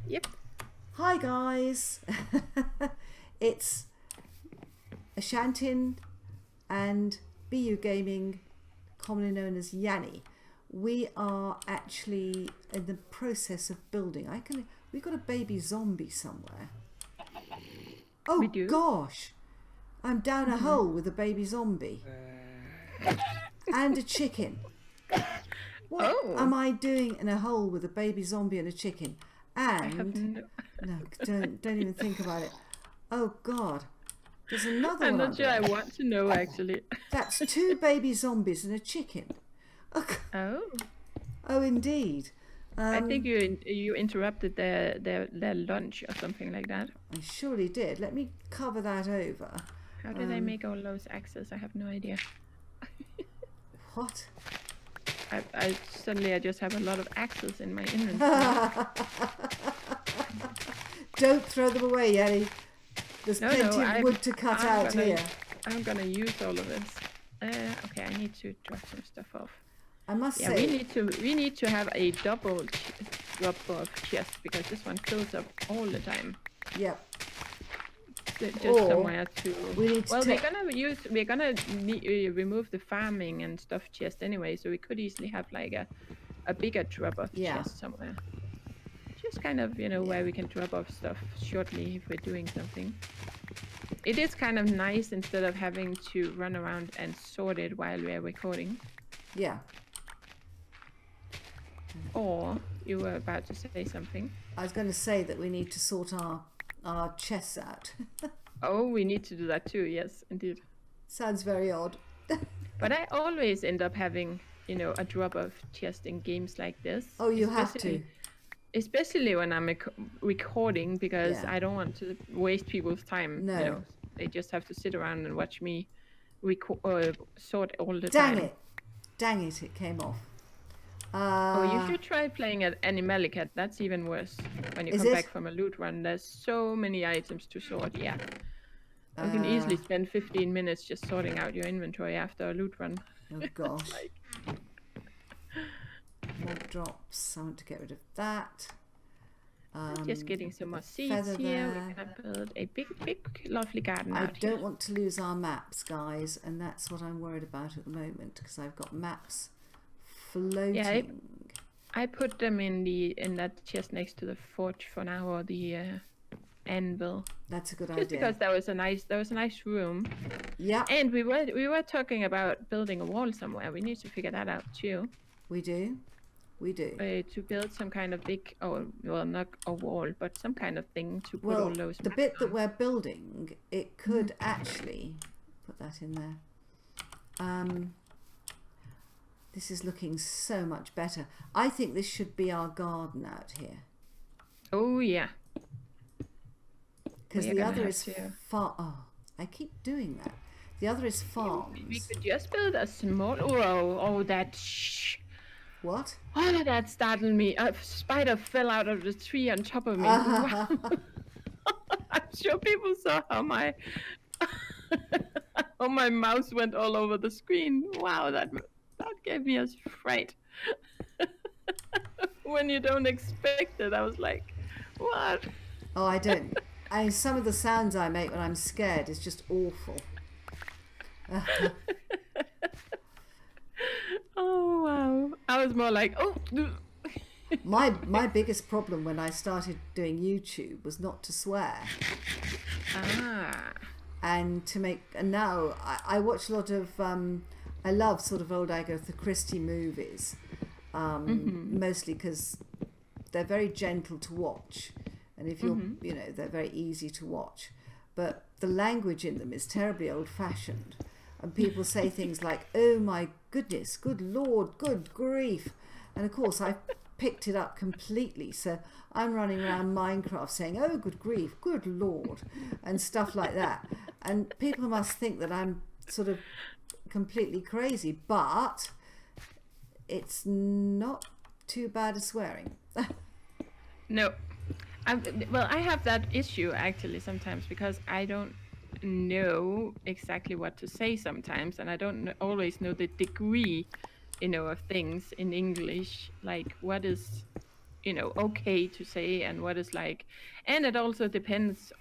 Yep. Hi guys, it's Ashantin and BU Gaming, commonly known as Yanni. We are actually in the process of building. We've got a baby zombie somewhere. We Oh do. gosh, I'm down a hole with a baby zombie and a chicken. What am I doing in a hole with a baby zombie and a chicken? And no, don't even think about it. Oh God, there's another I'm one. not sure I want to know actually. That's 2 baby zombies and a chicken. Oh. Oh, indeed. I think you interrupted their lunch or something like that. I surely did. Let me cover that over. How did I make all those axes? I have no idea. What? I suddenly just have a lot of axes in my inventory. Don't throw them away, Yanni. There's plenty of wood to cut out here. I'm gonna use all of this. Okay, I need to drop some stuff off. I must say, we need to have a double drop of chest because this one fills up all the time. Yep. Just somewhere to. We need to we're gonna remove the farming and stuff chest anyway, so we could easily have like a bigger drop of chest somewhere. Just kind of where we can drop off stuff shortly if we're doing something. It is kind of nice instead of having to run around and sort it while we're recording. Yeah. Or you were about to say something. I was going to say that we need to sort our chests out. Oh, we need to do that too. Yes, indeed. Sounds very odd. But I always end up having, a drop of chest in games like this. Oh, you have to. Especially when I'm recording, because I don't want to waste people's time. No. They just have to sit around and watch me sort all the time. Dang it, it came off. You should try playing at Animalicat. That's even worse. When you come back from a loot run, there's so many items to sort. Yeah. You can easily spend 15 minutes just sorting out your inventory after a loot run. Oh gosh. Mob drops. I want to get rid of that. Just getting some more seeds here. We're gonna build a big, lovely garden out here. I don't want to lose our maps, guys, and that's what I'm worried about at the moment because I've got maps floating. Yeah, I put them in that chest next to the forge for now, or the anvil. That's a good idea. Just because there was a nice room. Yeah. And we were talking about building a wall somewhere. We need to figure that out too. We do. To build some kind of big, not a wall, but some kind of thing to put all those. The bit that we're building, it could actually put that in there. This is looking so much better. I think this should be our garden out here. Oh yeah. Because the other is far. Oh, I keep doing that. The other is farms. We could just build a small. Oh, that. What? Oh, that startled me. A spider fell out of the tree on top of me. Wow. I'm sure people saw how my mouse went all over the screen. Wow, that gave me a fright. When you don't expect it, I was like, what? Oh, I don't. Some of the sounds I make when I'm scared is just awful. Oh wow! I was more like, oh. My biggest problem when I started doing YouTube was not to swear. And now I watch a lot of I love sort of old Agatha Christie movies, mostly because they're very gentle to watch, and if you're they're very easy to watch, but the language in them is terribly old-fashioned. And people say things like, oh my goodness, good Lord, good grief. And of course, I've picked it up completely. So I'm running around Minecraft saying, oh, good grief, good Lord, and stuff like that. And people must think that I'm sort of completely crazy, but it's not too bad as swearing. No. I have that issue actually sometimes because I don't know exactly what to say sometimes, and I don't always know the degree of things in English, like what is okay to say and what is like. And it also depends,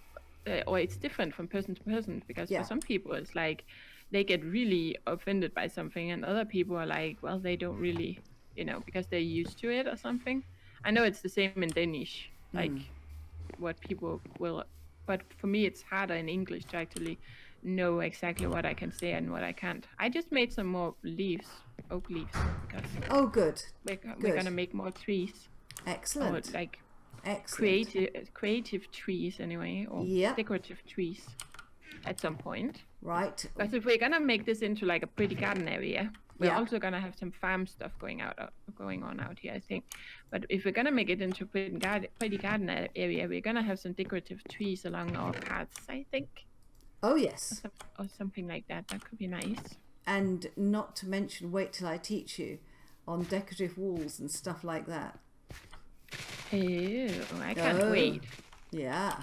or it's different from person to person, because for some people it's like they get really offended by something, and other people are like, well, they don't really, because they're used to it or something. I know it's the same in Danish, like what people will, but for me it's harder in English to actually know exactly what I can say and what I can't. I just made some more leaves, oak leaves, because good. We're gonna make more trees. Excellent. Or like excellent. creative trees anyway, or decorative trees at some point. Right. Because if we're gonna make this into like a pretty garden area, we're also gonna have some farm stuff going on out here, I think. But if we're gonna make it into a pretty garden area, we're gonna have some decorative trees along our paths, I think. Oh yes. Or something like that. That could be nice. And not to mention, wait till I teach you on decorative walls and stuff like that. Oh, I can't wait. Yeah.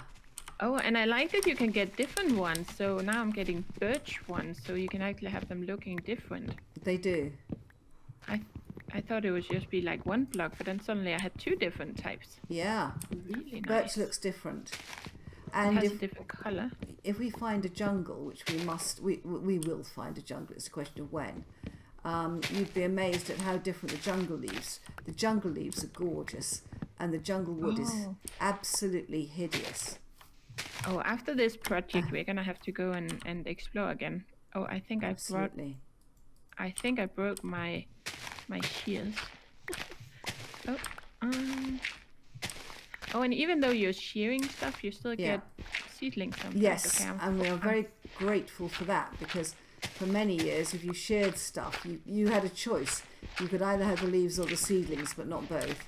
Oh, and I like that you can get different ones. So now I'm getting birch ones, so you can actually have them looking different. They do. I thought it would just be like one block, but then suddenly I had two different types. Yeah. Really nice. Birch looks different. And it has a different color. If we find a jungle, which we will find a jungle, it's a question of when, you'd be amazed at how different the jungle leaves. The jungle leaves are gorgeous, and the jungle wood is absolutely hideous. Oh, after this project, we're gonna have to go and explore again. Oh, I think I broke my shears. Oh, and even though you're shearing stuff, you still get seedlings sometimes. Yes, and we are very grateful for that, because for many years, if you sheared stuff, you had a choice. You could either have the leaves or the seedlings, but not both.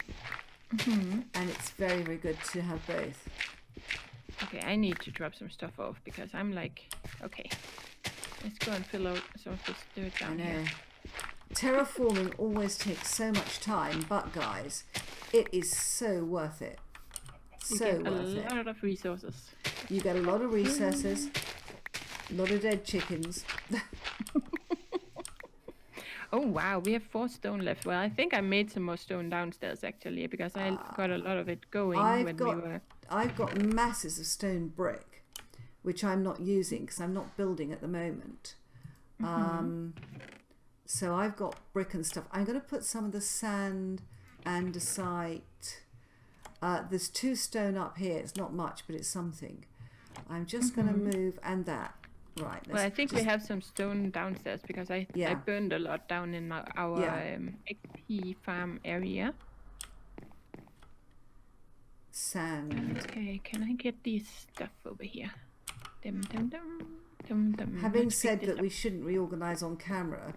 And it's very, very good to have both. Okay, I need to drop some stuff off, because I'm like, okay, let's go and fill out some of this dirt down here. Terraforming always takes so much time, but guys, it is so worth it. You get a lot of resources. You get a lot of resources, a lot of dead chickens. Oh wow, we have 4 stone left. Well, I think I made some more stone downstairs actually, because I got a lot of it going I've got masses of stone brick, which I'm not using because I'm not building at the moment. So I've got brick and stuff. I'm going to put some of the sand, andesite. There's 2 stone up here. It's not much, but it's something. I'm just going to move and that. Right. Well, I think we have some stone downstairs, because I burned a lot down in our XP farm area. Sand. Okay, can I get these stuff over here? Dum, dum, dum, dum, dum. Having said that we shouldn't reorganize on camera,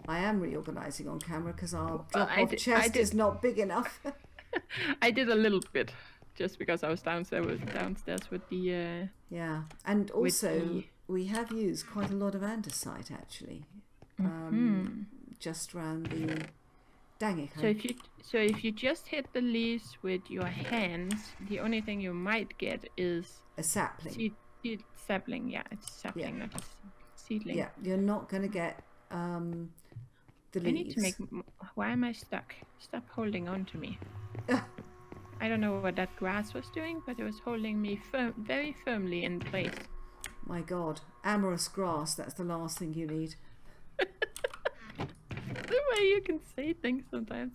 I am reorganizing on camera because our drop-off chest is not big enough. I did a little bit, just because I was downstairs with the... yeah, and also we have used quite a lot of andesite actually, just around the... Dang it. So if you just hit the leaves with your hands, the only thing you might get is a sapling. Sapling, yeah, it's sapling, not a seedling. Yeah, you're not going to get the leaves. I need to make... Why am I stuck? Stop holding on to me. I don't know what that grass was doing, but it was holding me very firmly in place. My God, amorous grass, that's the last thing you need. The way you can say things sometimes.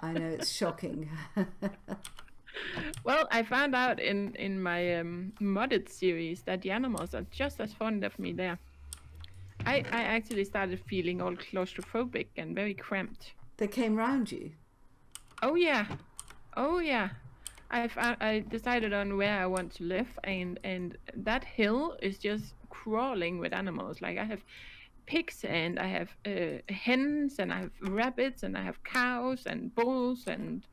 I know, it's shocking. Well, I found out in my modded series that the animals are just as fond of me there. I actually started feeling all claustrophobic and very cramped. They came round you? Oh yeah. I decided on where I want to live, and that hill is just crawling with animals. Like I have pigs, and I have hens, and I have rabbits, and I have cows and bulls, and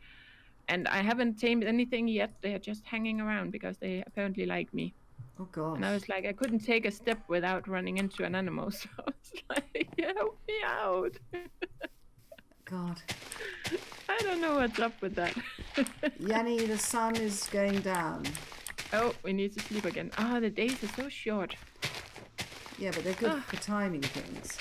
I haven't tamed anything yet. They are just hanging around because they apparently like me. Oh God! And I was like, I couldn't take a step without running into an animal, so I was like, help me out. God. I don't know what's up with that. Yanni, the sun is going down. Oh, we need to sleep again. The days are so short. Yeah, but they're good for timing things.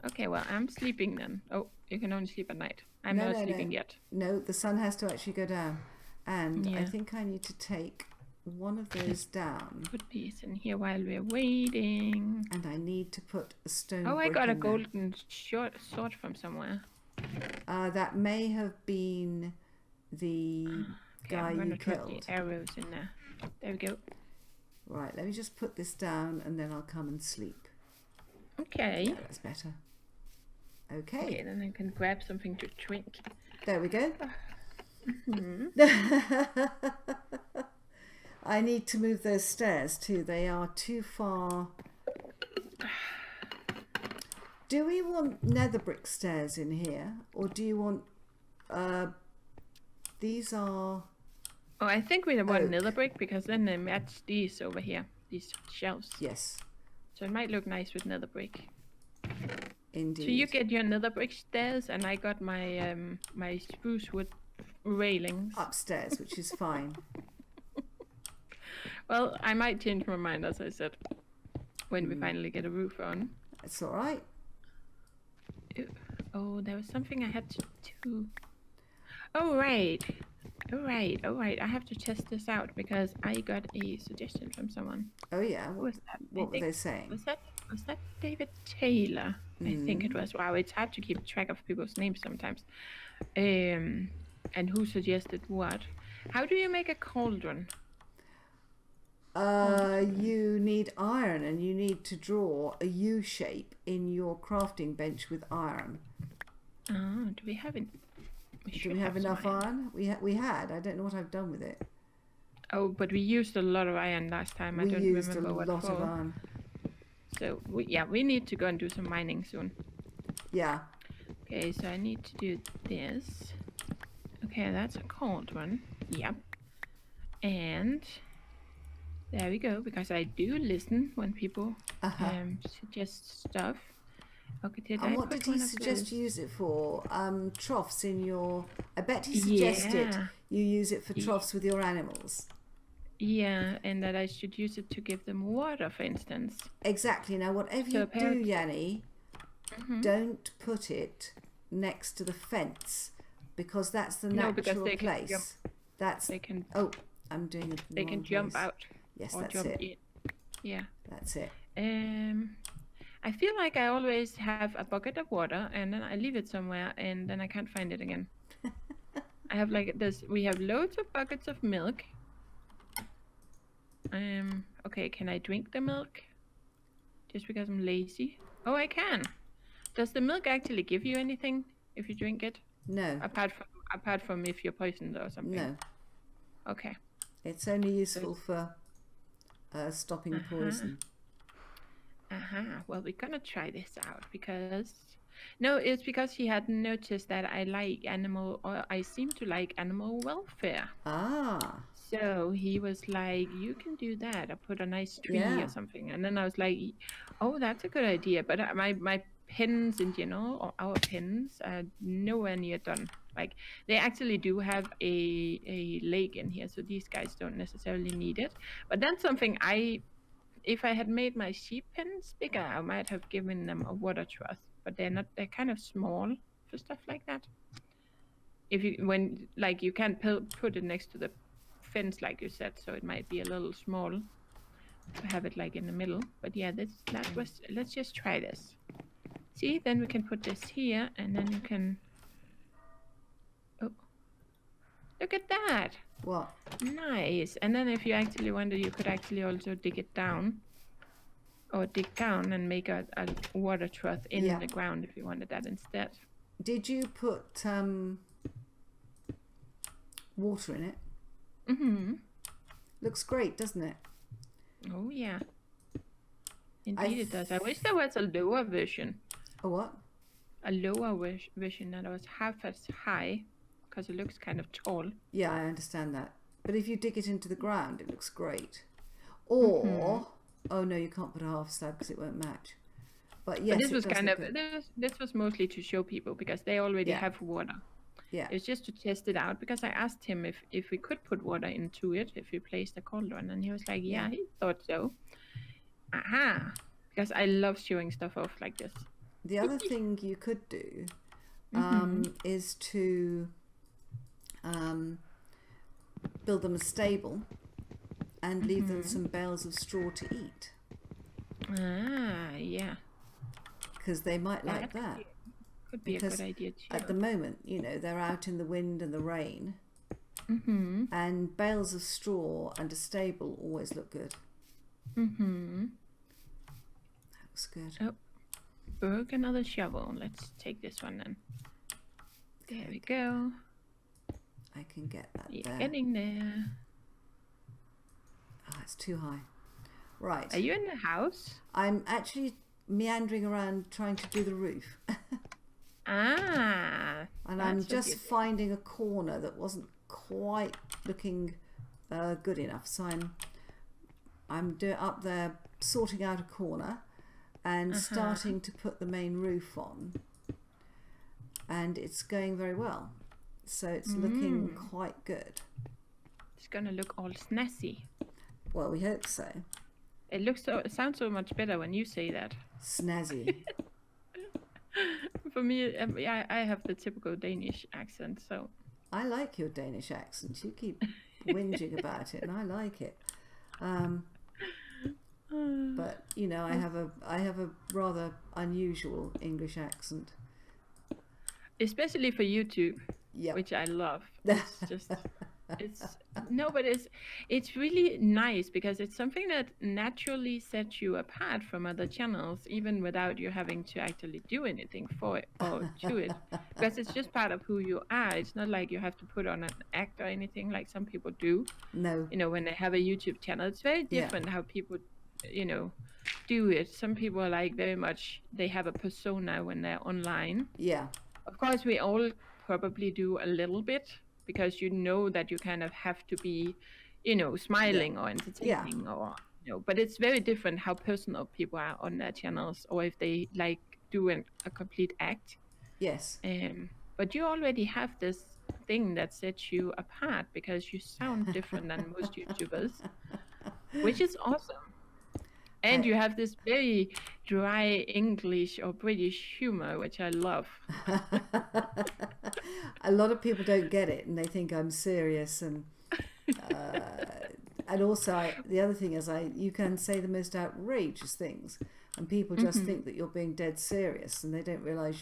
Okay, well, I'm sleeping then. Oh, you can only sleep at night. I'm not sleeping yet. No, the sun has to actually go down. And Yeah. I think I need to take one of those down. Put these in here while we're waiting. And I need to put a stone Oh, I brick got a in there. golden sword from somewhere. That may have been the guy you killed. The arrows in there. There we go. Right, let me just put this down and then I'll come and sleep. Okay. Yeah, that's better. Okay, then I can grab something to drink. there we go. I need to move those stairs too. They are too far. Do we want nether brick stairs in here, or do you want? These are. Oh, I think we want nether brick because then they match these over here, these shelves. Yes. So it might look nice with nether brick. Indeed. So you get your nether brick stairs, and I got my my spruce wood railings upstairs, which is fine. Well, I might change my mind, as I said, when we finally get a roof on. It's all right. Oh, there was something I had to do. Oh, right. All right. I have to test this out because I got a suggestion from someone. Oh, yeah. What were they saying? Was that David Taylor? I think it was. Wow, it's hard to keep track of people's names sometimes. And who suggested what? How do you make a cauldron? You need iron, and you need to draw a U shape in your crafting bench with iron. Oh, do we have it? Do we have enough iron? We had. I don't know what I've done with it. Oh, but we used a lot of iron last time. I don't remember what for. We used a lot of iron. So we need to go and do some mining soon. Yeah. Okay, so I need to do this. Okay, that's a cauldron. Yep. And there we go, because I do listen when people suggest stuff. Okay, and what did he suggest you use it for? Troughs in your... I bet he suggested you use it for troughs with your animals. Yeah, and that I should use it to give them water, for instance. Exactly. Now, whatever you do, Yanni, don't put it next to the fence, because that's the natural place. That's... They can... Oh, I'm doing it. They can jump out. Yes, that's it. Yeah. That's it. I feel like I always have a bucket of water and then I leave it somewhere and then I can't find it again. I have like this. We have loads of buckets of milk. Okay, can I drink the milk? Just because I'm lazy? Oh, I can. Does the milk actually give you anything if you drink it? No. Apart from if you're poisoned or something. No. Okay. It's only useful for stopping poison. Well, we're gonna try this out because it's because he had noticed that I like I seem to like animal welfare. So he was like, you can do that, or put a nice tree or something. And then I was like, oh, that's a good idea. But my pens in general, or our pens, are nowhere near done. Like, they actually do have a lake in here, so these guys don't necessarily need it. But that's something if I had made my sheep pens bigger, I might have given them a water trough. But they're kind of small for stuff like that. You can't put it next to the fence like you said, so it might be a little small to have it like in the middle. But yeah, let's just try this. See, then we can put this here, and then you can... Oh, look at that! What? Nice. And then if you actually wanted, you could actually also dig it down, or dig down and make a water trough in the ground if you wanted that instead. Did you put water in it? Looks great, doesn't it? Oh yeah. Indeed it does. I wish there was a lower version. A what? A lower version that was half as high, because it looks kind of tall. Yeah, I understand that. But if you dig it into the ground, it looks great. Or, oh no, you can't put a half slab because it won't match. But yes, but this was this was mostly to show people because they already have water. Yeah. It's just to test it out, because I asked him if we could put water into it if we placed a cauldron, and he was like, yeah, he thought so. because I love showing stuff off like this. The other thing you could do is to build them a stable and leave them some bales of straw to eat. Ah, yeah. Because they might like that. Could be a good idea too. At the moment, they're out in the wind and the rain. And bales of straw and a stable always look good. That looks good. Oh, broke another shovel. Let's take this one then. There we go. I can get that there. Getting there. Oh, it's too high. Right. Are you in the house? I'm actually meandering around trying to do the roof. And I'm just finding a corner that wasn't quite looking good enough. So I'm up there sorting out a corner and starting to put the main roof on. And it's going very well. So it's looking quite good. It's going to look all snazzy. Well, we hope so. It sounds so much better when you say that. Snazzy. For me, I have the typical Danish accent, so. I like your Danish accent. You keep whinging about it, and I like it. But I have a rather unusual English accent, especially for YouTube, which I love. It's just. It's really nice because it's something that naturally sets you apart from other channels, even without you having to actually do anything for it or to it, because it's just part of who you are. It's not like you have to put on an act or anything like some people do. No. When they have a YouTube channel, it's very different how people, do it. Some people are like very much, they have a persona when they're online. Yeah. Of course, we all probably do a little bit, because that you kind of have to be, smiling or entertaining or, but it's very different how personal people are on their channels, or if they like do a complete act. Yes. But you already have this thing that sets you apart because you sound different than most YouTubers, which is awesome. And you have this very dry English or British humor, which I love. A lot of people don't get it, and they think I'm serious. And also, the other thing is, you can say the most outrageous things, and people just think that you're being dead serious, and they don't realise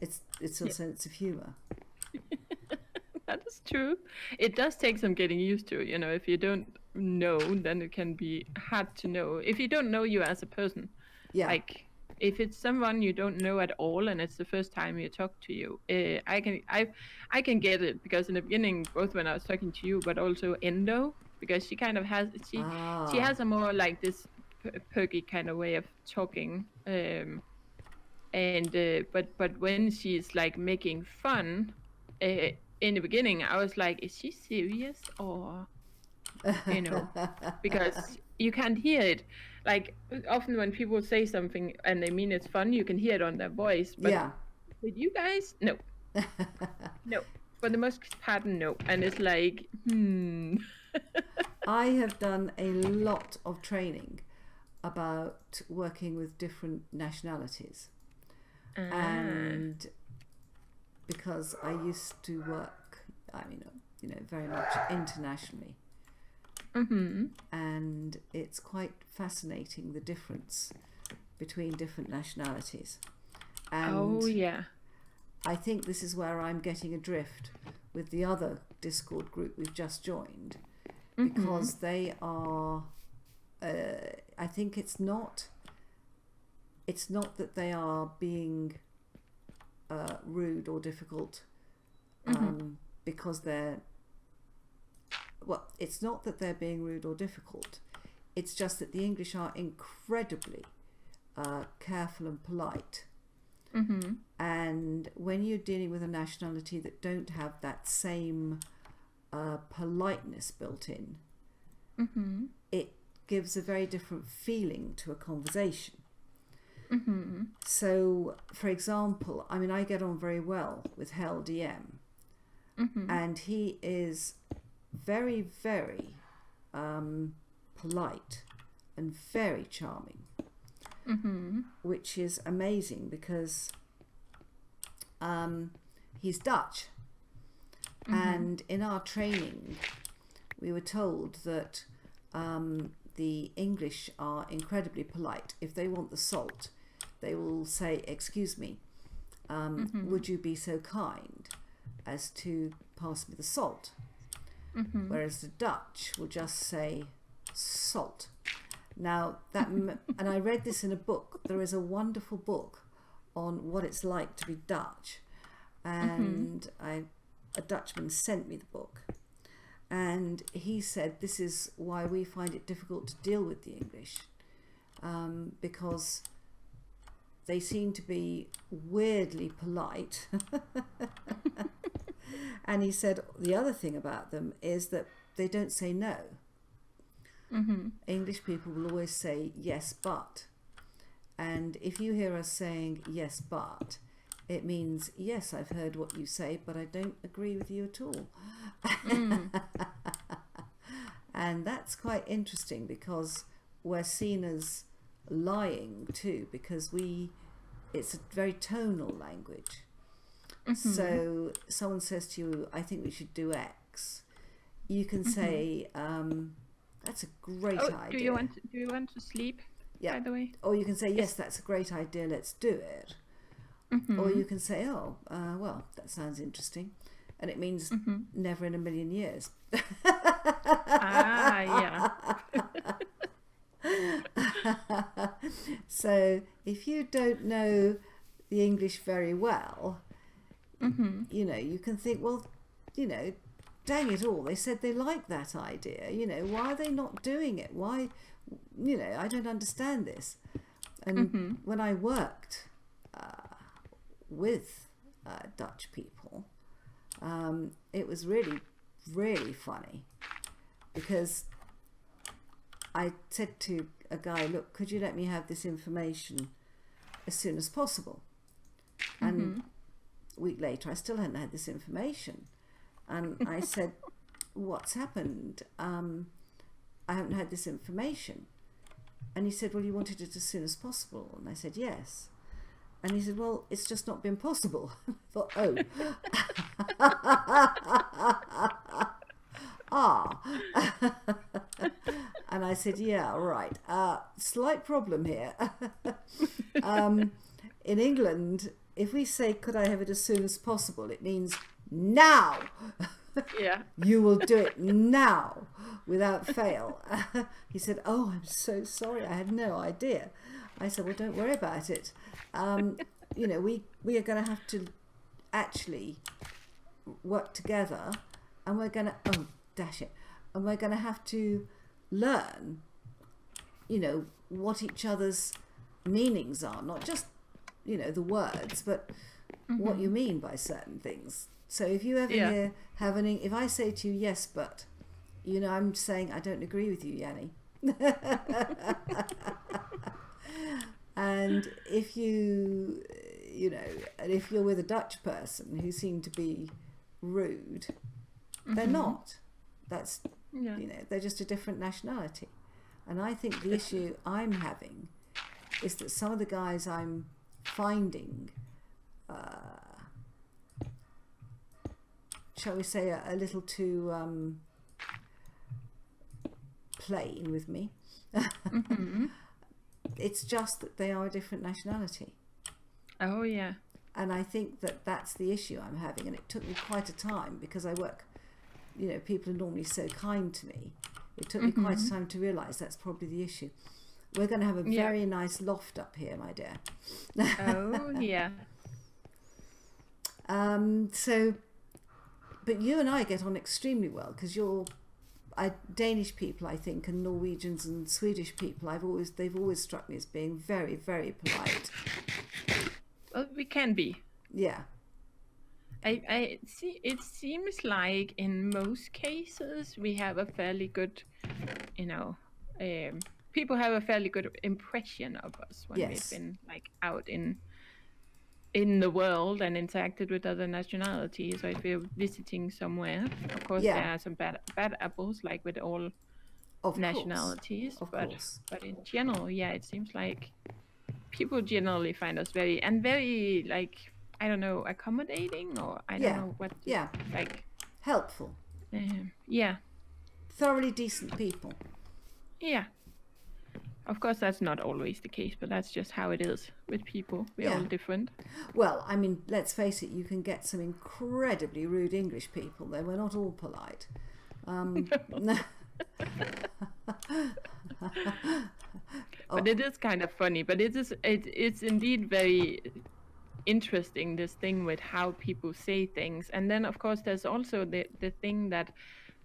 it's your sense of humor. That is true. It does take some getting used to. If you don't know, then it can be hard to know. If you don't know you as a person, like if it's someone you don't know at all and it's the first time you talk to you, I can get it, because in the beginning, both when I was talking to you, but also Endo, because she kind of has she has a more like this perky kind of way of talking, but when she's like making fun, in the beginning I was like, is she serious or because you can't hear it. Like often when people say something and they mean it's fun, you can hear it on their voice, but with you guys, no. No, for the most part, no. And it's like I have done a lot of training about working with different nationalities, and because I used to work, very much internationally. And it's quite fascinating, the difference between different nationalities. And I think this is where I'm getting adrift with the other Discord group we've just joined, because they are I think it's not that they are being rude or difficult, because they're it's not that they're being rude or difficult. It's just that the English are incredibly careful and polite. And when you're dealing with a nationality that don't have that same politeness built in, it gives a very different feeling to a conversation. So, for example, I get on very well with Hell DM, and he is very, very polite and very charming. which is amazing because he's Dutch. And in our training, we were told that the English are incredibly polite. If they want the salt, they will say, "Excuse me, would you be so kind as to pass me the salt?" Whereas the Dutch will just say salt. Now that, and I read this in a book. There is a wonderful book on what it's like to be Dutch, and a Dutchman sent me the book, and he said this is why we find it difficult to deal with the English, because they seem to be weirdly polite. And he said the other thing about them is that they don't say no. English people will always say yes but, and if you hear us saying yes but, it means, yes, I've heard what you say, but I don't agree with you at all. And that's quite interesting because we're seen as lying too, because it's a very tonal language. So someone says to you, I think we should do X. You can say, that's a great idea. Do you want to sleep, by the way? Or you can say, yes, that's a great idea, let's do it. Or you can say, oh, well, that sounds interesting. And it means never in a million years. Yeah. So if you don't know the English very well, you know, you can think, well, you know, dang it all, they said they like that idea. You know, why are they not doing it? Why, you know, I don't understand this. And when I worked with Dutch people, it was really, really funny, because I said to a guy, look, could you let me have this information as soon as possible? And a week later, I still hadn't had this information. And I said, what's happened? I haven't had this information. And he said, well, you wanted it as soon as possible. And I said, yes. And he said, well, it's just not been possible. I thought, oh. And I said, yeah, right. Slight problem here. In England, if we say, could I have it as soon as possible, it means now. Yeah. You will do it now without fail. He said, oh, I'm so sorry. I had no idea. I said, well, don't worry about it. You know, we are going to have to actually work together, and we're going to, oh, dash it. And we're going to have to learn, you know, what each other's meanings are, not just, you know, the words, but what you mean by certain things. So if you ever if I say to you, yes, but, you know, I'm saying I don't agree with you, Yanni. And if you know, and if you're with a Dutch person who seem to be rude, they're not. That's, you know, they're just a different nationality. And I think the issue I'm having is that some of the guys I'm finding, shall we say, a little too plain with me. It's just that they are a different nationality. Oh, yeah. And I think that that's the issue I'm having. And it took me quite a time, because I work, you know, people are normally so kind to me. It took me quite a time to realise that's probably the issue. We're going to have a very nice loft up here, my dear. Oh, yeah. So, but you and I get on extremely well, because you're Danish people, I think, and Norwegians and Swedish people, they've always struck me as being very, very polite. Well, we can be. Yeah. I see. It seems like in most cases we have a fairly good, you know, people have a fairly good impression of us when we've been like out in the world and interacted with other nationalities, or if we're visiting somewhere. Of course, there are some bad apples, like with all nationalities, but in general, it seems like people generally find us very like, I don't know, accommodating, or I don't Yeah. know what Yeah. like Helpful. yeah. Thoroughly decent people. Yeah. Of course, that's not always the case, but that's just how it is with people. We're all different. Well, I mean, let's face it, you can get some incredibly rude English people, though. We're not all polite. But it is kind of funny. But it's indeed very interesting, this thing with how people say things. And then, of course, there's also the thing that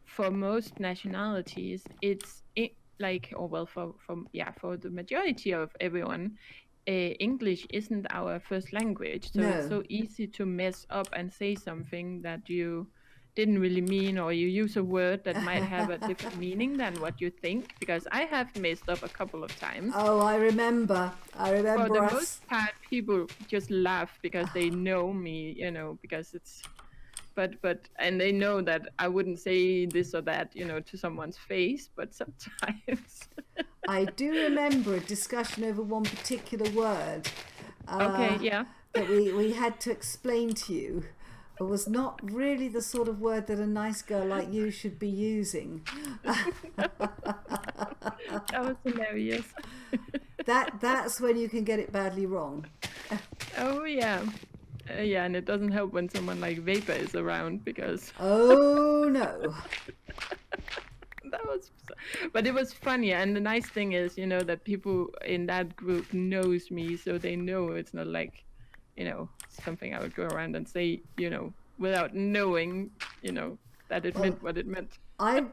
for most nationalities, like, or well, for the majority of everyone, English isn't our first language, so it's so easy to mess up and say something that you didn't really mean, or you use a word that might have a different meaning than what you think, because I have messed up a couple of times. Oh, I remember For the most part, people just laugh because they know me, because it's and they know that I wouldn't say this or that, to someone's face, but sometimes. I do remember a discussion over one particular word. Okay, yeah. That we had to explain to you. It was not really the sort of word that a nice girl like you should be using. That was hilarious. That's when you can get it badly wrong. Oh, yeah. Yeah, and it doesn't help when someone like Vapor is around, because... Oh, no. But it was funny, and the nice thing is, that people in that group knows me, so they know it's not like, something I would go around and say, without knowing, that it meant what it meant. I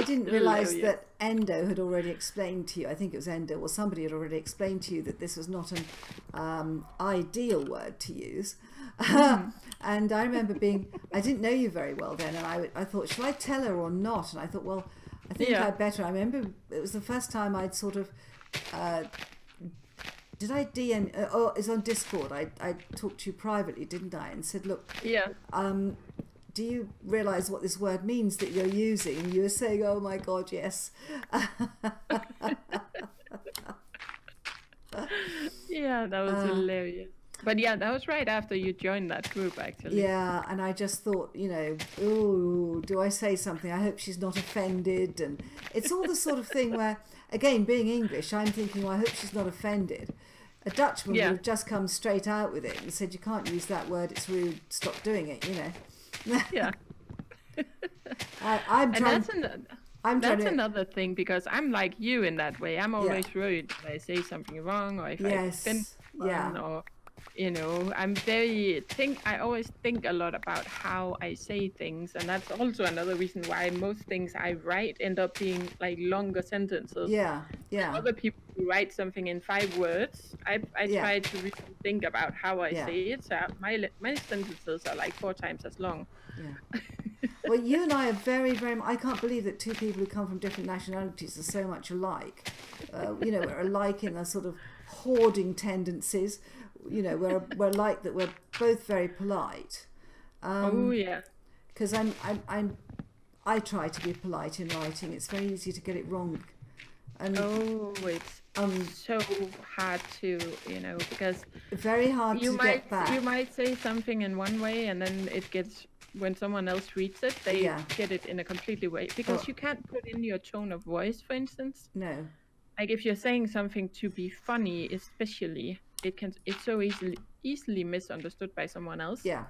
didn't realize that Endo had already explained to you, I think it was Endo, or somebody had already explained to you that this was not an ideal word to use. And I remember I didn't know you very well then, and I thought, shall I tell her or not? And I thought, well, I think I'd better. I remember it was the first time I'd sort of, did I DM, oh, it's on Discord, I talked to you privately, didn't I? And said, look, do you realise what this word means that you're using? And you were saying, oh my God, yes. Yeah, that was hilarious. But yeah, that was right after you joined that group, actually. Yeah, and I just thought, ooh, do I say something? I hope she's not offended. And it's all the sort of thing where, again, being English, I'm thinking, well, I hope she's not offended. A Dutchman would have just come straight out with it and said, you can't use that word, it's rude, stop doing it, Yeah. That's another thing, because I'm like you in that way. I'm always worried if I say something wrong, or if I offend someone, or I always think a lot about how I say things, and that's also another reason why most things I write end up being like longer sentences. Yeah. Other people who write something in 5 words, I try to really think about how I say it. So my sentences are like 4 times as long. Yeah. Well, you and I are very, very. I can't believe that two people who come from different nationalities are so much alike. We're alike in a sort of hoarding tendencies. We're like that. We're both very polite. Because I try to be polite in writing. It's very easy to get it wrong. And it's so hard to, because very hard to get back. You might say something in one way, and then when someone else reads it, they get it in a completely way, because you can't put in your tone of voice, for instance. No. Like if you're saying something to be funny, especially, it's so easily misunderstood by someone else. Yeah.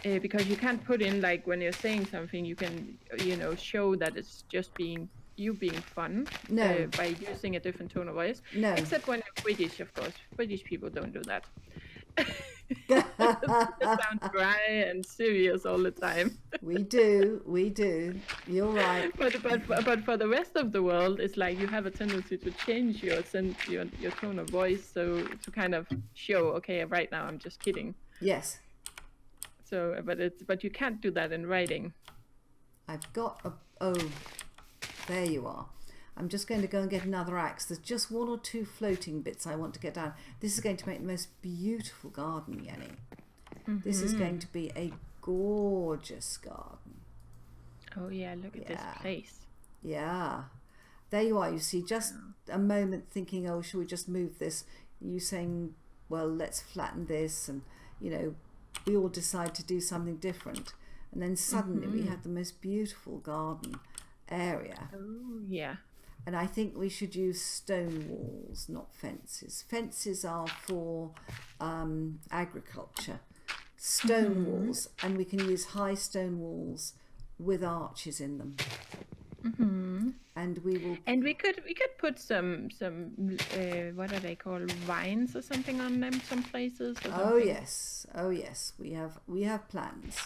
Because you can't put in, like, when you're saying something, you can, show that it's just being fun. No. By using a different tone of voice. No. Except when you're British, of course. British people don't do that. They sound dry and serious all the time. We do. You're right. But for the rest of the world, it's like you have a tendency to change your tone of voice, so to kind of show, okay, right now I'm just kidding. Yes. So, but you can't do that in writing. I've got there you are. I'm just going to go and get another axe. There's just 1 or 2 floating bits I want to get down. This is going to make the most beautiful garden, Jenny. Mm-hmm. This is going to be a gorgeous garden. Oh yeah, look at this place. Yeah. There you are. You see, just a moment thinking, oh, shall we just move this? you saying, well, let's flatten this, and you know, we all decide to do something different, and then suddenly we have the most beautiful garden area. Oh, yeah. And I think we should use stone walls, not fences. Fences are for agriculture. Stone walls, and we can use high stone walls with arches in them. And we will. And we could put some what are they called, vines or something on them some places. Or oh yes, we have plans.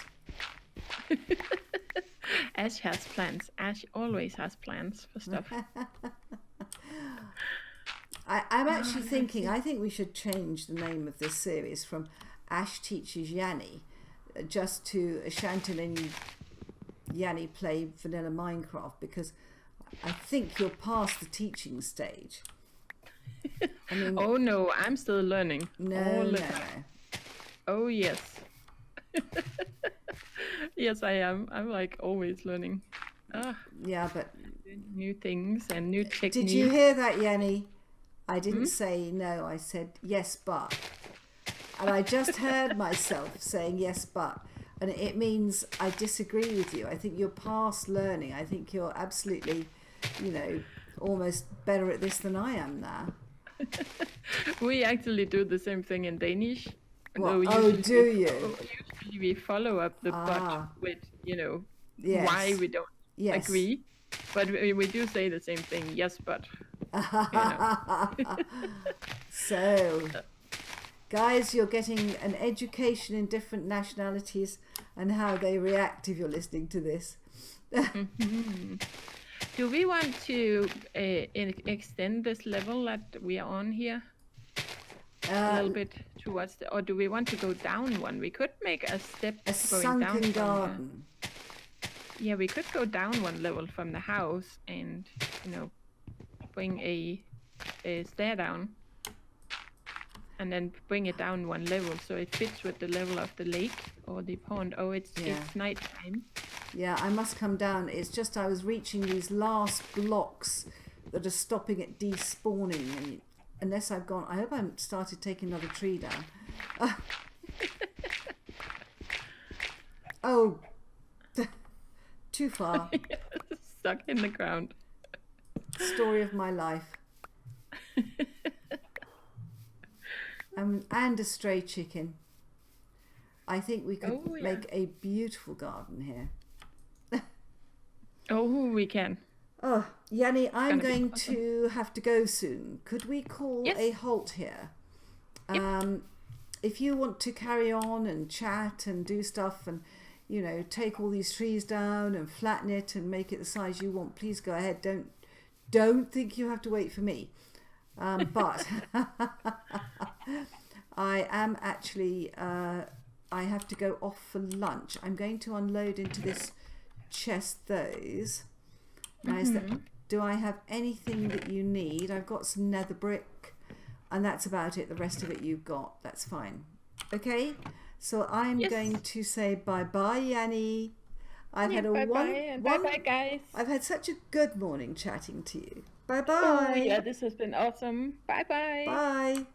Ash has plans. Ash always has plans for stuff. I'm actually thinking, I think we should change the name of this series from Ash Teaches Yanni just to Ashantin and Yanni Play Vanilla Minecraft, because I think you're past the teaching stage. I mean, oh no, I'm still learning. No. Oh yes. Yes, I am. I'm like always learning. Yeah, but new things and new techniques. Did you hear that, Yanni? I didn't say no. I said yes, but. And I just heard myself saying yes, but. And it means I disagree with you. I think you're past learning. I think you're absolutely, you know, almost better at this than I am now. We actually do the same thing in Danish. Well, oh, do you? Usually we follow up the but with, you know, yes. why we don't agree. But we do say the same thing, yes, but. You know. So, guys, you're getting an education in different nationalities and how they react if you're listening to this. Do we want to extend this level that we are on here? A little bit towards or do we want to go down one? We could make a step going down. Sunken garden. Yeah, we could go down one level from the house and, you know, bring a stair down and then bring it down one level so it fits with the level of the lake or the pond. Oh, it's night time. Yeah, I must come down. It's just I was reaching these last blocks that are stopping it despawning, and unless I've gone, I hope I haven't started taking another tree down. Oh, too far. Stuck in the ground. Story of my life. And a stray chicken. I think we could make a beautiful garden here. Oh, we can. Oh, Yanni, I'm going to have to go soon. Could we call a halt here? Yep. If you want to carry on and chat and do stuff and, you know, take all these trees down and flatten it and make it the size you want, please go ahead. Don't think you have to wait for me. But I am actually, I have to go off for lunch. I'm going to unload into this chest those. Do I have anything that you need? I've got some nether brick and that's about it. The rest of it you've got. That's fine. Okay, so I'm going to say bye-bye, Yanni. I've had a bye-bye, guys. I've had such a good morning chatting to you. Bye-bye. Oh, yeah, this has been awesome. Bye-bye. Bye.